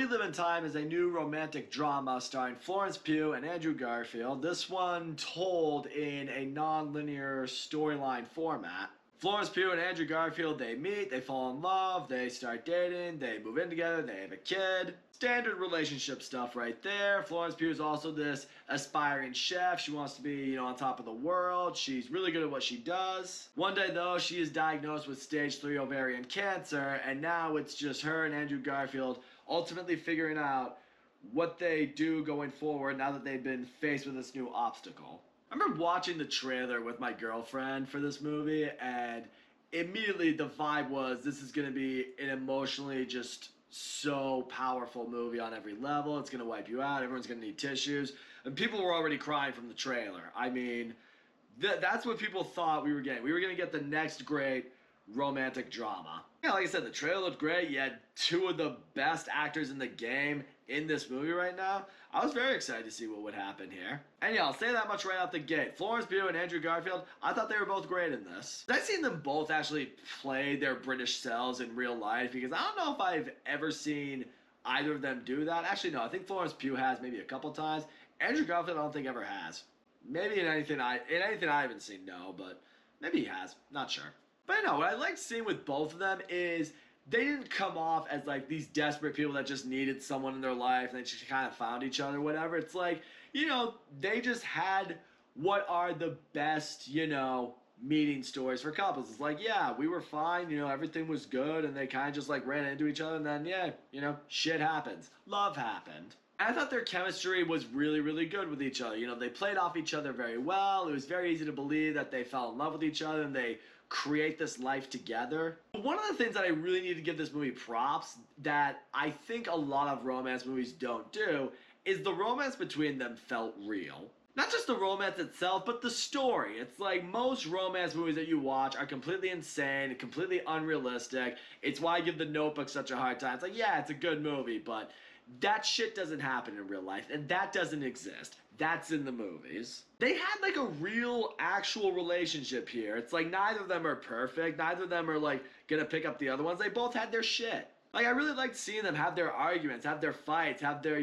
Live in Time is a new romantic drama starring Florence Pugh and Andrew Garfield. This one told in a non-linear storyline format. Florence Pugh and Andrew Garfield, they meet, they fall in love, they start dating, they move in together, they have a kid. Standard relationship stuff right there. Florence Pugh is also this aspiring chef. She wants to be, on top of the world. She's really good at what she does. One day, though, she is diagnosed with stage 3 ovarian cancer, and now it's just her and Andrew Garfield ultimately figuring out what they do going forward now that they've been faced with this new obstacle. I remember watching the trailer with my girlfriend for this movie, and immediately the vibe was this is going to be an emotionally just so powerful movie on every level. It's going to wipe you out. Everyone's going to need tissues. And people were already crying from the trailer. I mean, that's what people thought we were getting. We were going to get the next great romantic drama. Yeah, like I said, the trailer looked great. You had two of the best actors in the game in this movie right now. I was very excited to see what would happen here. And yeah, I'll say that much right out the gate. Florence Pugh and Andrew Garfield, I thought they were both great in this. I've seen them both actually play their British selves in real life, because I don't know if I've ever seen either of them do that. Actually, no, I think Florence Pugh has maybe a couple times. Andrew Garfield, I don't think ever has. Maybe in anything I haven't seen, no, but maybe he has. Not sure. But no, what I liked seeing with both of them is they didn't come off as like these desperate people that just needed someone in their life and they just kind of found each other, whatever. It's like, they just had what are the best, meeting stories for couples. It's like, yeah, we were fine, everything was good, and they kind of just like ran into each other, and then, yeah, shit happens. Love happened. I thought their chemistry was really, really good with each other. They played off each other very well. It was very easy to believe that they fell in love with each other and they create this life together. One of the things that I really need to give this movie props that I think a lot of romance movies don't do is the romance between them felt real. Not just the romance itself, but the story. It's like most romance movies that you watch are completely insane, completely unrealistic. It's why I give The Notebook such a hard time. It's like, yeah, it's a good movie, but that shit doesn't happen in real life, and that doesn't exist. That's in the movies. They had like a real, actual relationship here. It's like neither of them are perfect. Neither of them are like gonna pick up the other ones. They both had their shit. Like, I really liked seeing them have their arguments, have their fights, have their,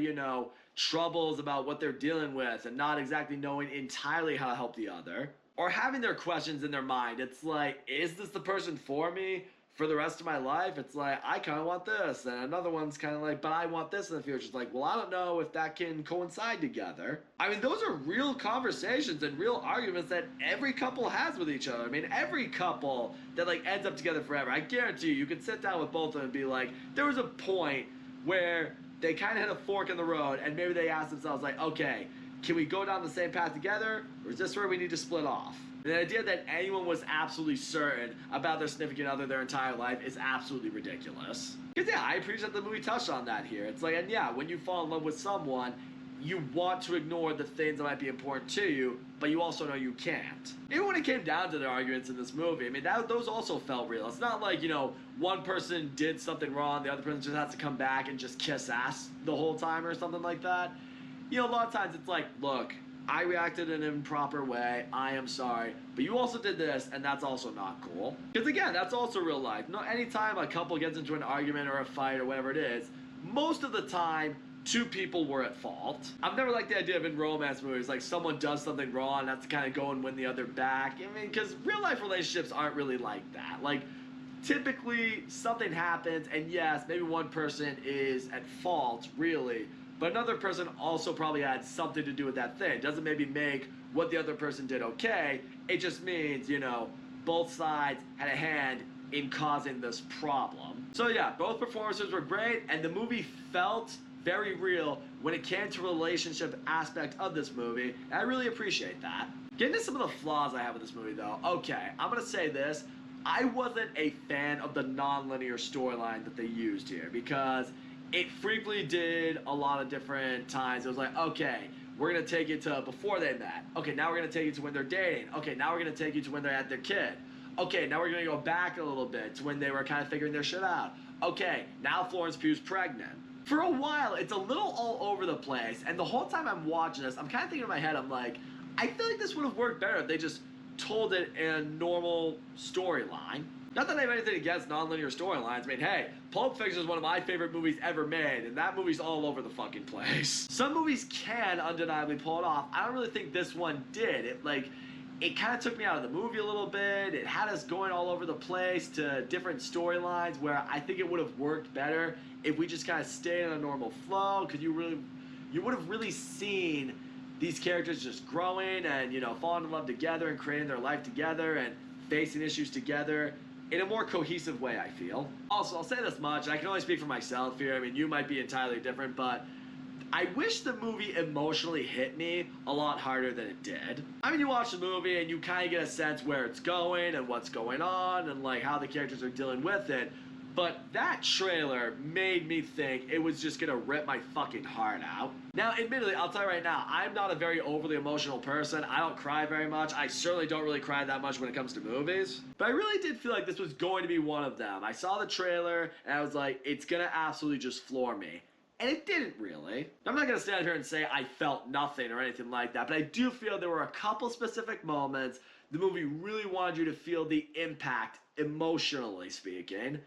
troubles about what they're dealing with and not exactly knowing entirely how to help the other. Or having their questions in their mind. It's like, is this the person for me for the rest of my life? It's like, I kind of want this. And another one's kind of like, but I want this in the future. It's like, well, I don't know if that can coincide together. I mean, those are real conversations and real arguments that every couple has with each other. I mean, every couple that like ends up together forever, I guarantee you can sit down with both of them and be like, there was a point where they kind of hit a fork in the road and maybe they asked themselves like, okay, can we go down the same path together, or is this where we need to split off? The idea that anyone was absolutely certain about their significant other their entire life is absolutely ridiculous. Because yeah, I appreciate the movie touched on that here. It's like, and yeah, when you fall in love with someone, you want to ignore the things that might be important to you, but you also know you can't. Even when it came down to their arguments in this movie, I mean, those also felt real. It's not like, one person did something wrong, the other person just has to come back and just kiss ass the whole time or something like that. A lot of times it's like, look, I reacted in an improper way, I am sorry, but you also did this, and that's also not cool. Because again, that's also real life. Anytime a couple gets into an argument or a fight or whatever it is, most of the time, two people were at fault. I've never liked the idea of in romance movies, like someone does something wrong, and that's to kind of go and win the other back. I mean, because real life relationships aren't really like that. Like, typically, something happens, and yes, maybe one person is at fault, really, but another person also probably had something to do with that thing. It doesn't maybe make what the other person did okay. It just means, both sides had a hand in causing this problem. So yeah, both performances were great, and the movie felt very real when it came to relationship aspect of this movie, and I really appreciate that. Getting to some of the flaws I have with this movie though, okay, I'm gonna say this, I wasn't a fan of the non-linear storyline that they used here, because it frequently did a lot of different times. It was like, okay, we're gonna take you to before they met. Okay, now we're gonna take you to when they're dating. Okay, now we're gonna take you to when they had their kid. Okay, now we're gonna go back a little bit to when they were kind of figuring their shit out. Okay, now Florence Pugh's pregnant. For a while, it's a little all over the place, and the whole time I'm watching this, I'm kind of thinking in my head, I'm like, I feel like this would have worked better if they just told it in a normal storyline. Not that I have anything against non-linear storylines. I mean, hey, Pulp Fiction is one of my favorite movies ever made, and that movie's all over the fucking place. Some movies can undeniably pull it off. I don't really think this one did. It kind of took me out of the movie a little bit. It had us going all over the place to different storylines where I think it would have worked better if we just kind of stayed in a normal flow, because you would have really seen these characters just growing and, falling in love together and creating their life together and facing issues together in a more cohesive way, I feel. Also, I'll say this much, and I can only speak for myself here. I mean, you might be entirely different, but I wish the movie emotionally hit me a lot harder than it did. I mean, you watch the movie and you kind of get a sense where it's going and what's going on and like how the characters are dealing with it. But that trailer made me think it was just gonna rip my fucking heart out. Now, admittedly, I'll tell you right now, I'm not a very overly emotional person. I don't cry very much. I certainly don't really cry that much when it comes to movies. But I really did feel like this was going to be one of them. I saw the trailer and I was like, it's gonna absolutely just floor me. And it didn't really. I'm not going to stand here and say I felt nothing or anything like that, but I do feel there were a couple specific moments the movie really wanted you to feel the impact, emotionally speaking,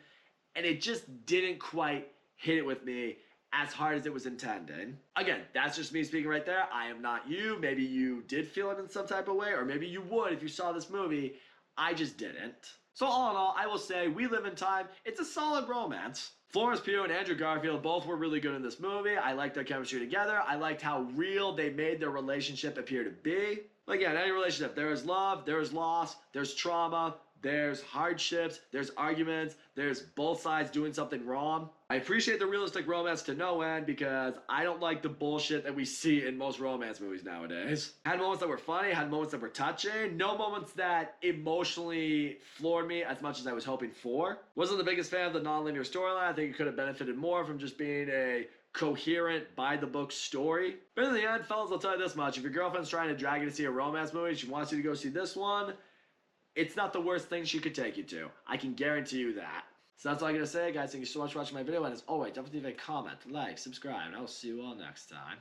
and it just didn't quite hit it with me as hard as it was intended. Again, that's just me speaking right there. I am not you. Maybe you did feel it in some type of way, or maybe you would if you saw this movie. I just didn't. So all in all, I will say We Live in Time, it's a solid romance. Florence Pugh and Andrew Garfield both were really good in this movie. I liked their chemistry together. I liked how real they made their relationship appear to be. Again, any relationship, there is love, there is loss, there's trauma, there's hardships, there's arguments, there's both sides doing something wrong. I appreciate the realistic romance to no end because I don't like the bullshit that we see in most romance movies nowadays. Had moments that were funny, had moments that were touching, no moments that emotionally floored me as much as I was hoping for. Wasn't the biggest fan of the non-linear storyline. I think it could have benefited more from just being a coherent, by-the-book story. But in the end, fellas, I'll tell you this much. If your girlfriend's trying to drag you to see a romance movie, she wants you to go see this one, it's not the worst thing she could take you to. I can guarantee you that. So that's all I'm going to say, guys. Thank you so much for watching my video. And as always, don't forget to comment, like, subscribe, and I will see you all next time.